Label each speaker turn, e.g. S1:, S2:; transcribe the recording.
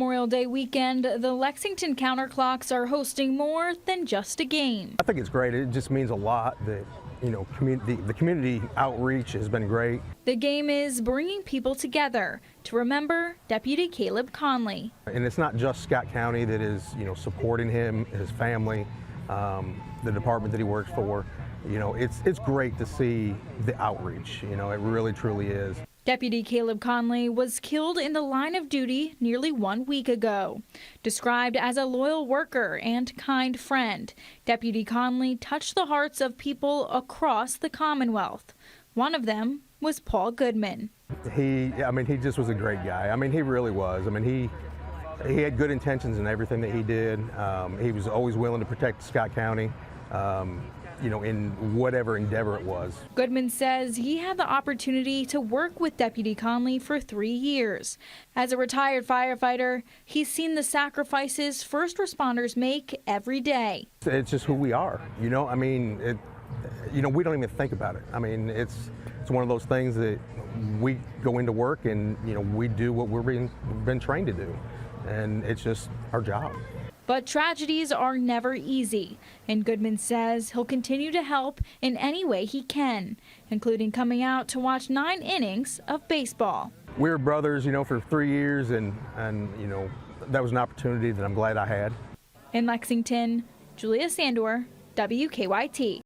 S1: Memorial Day weekend, the Lexington Counterclocks are hosting more than just a game.
S2: I think it's great. It just means a lot that, the community outreach has been great.
S1: The game is bringing people together to remember Deputy Caleb Conley.
S2: And it's not just Scott County that is, supporting him, his family, the department that he works for. It's great to see the outreach. It really, truly is.
S1: Deputy Caleb Conley was killed in the line of duty nearly 1 week ago. Described as a loyal worker and kind friend, Deputy Conley touched the hearts of people across the Commonwealth. One of them was Paul Goodman.
S2: He just was a great guy. He really was. He had good intentions in everything that he did. He was always willing to protect Scott County. In whatever endeavor it was.
S1: Goodman says he had the opportunity to work with Deputy Conley for 3 years. As a retired firefighter, he's seen the sacrifices first responders make every day.
S2: It's just who we are, we don't even think about it. It's one of those things that we go into work and, we do what we've been trained to do. And it's just our job.
S1: But tragedies are never easy, and Goodman says he'll continue to help in any way he can, including coming out to watch 9 innings of baseball.
S2: We were brothers, for 3 years, and that was an opportunity that I'm glad I had.
S1: In Lexington, Julia Sandor, WKYT.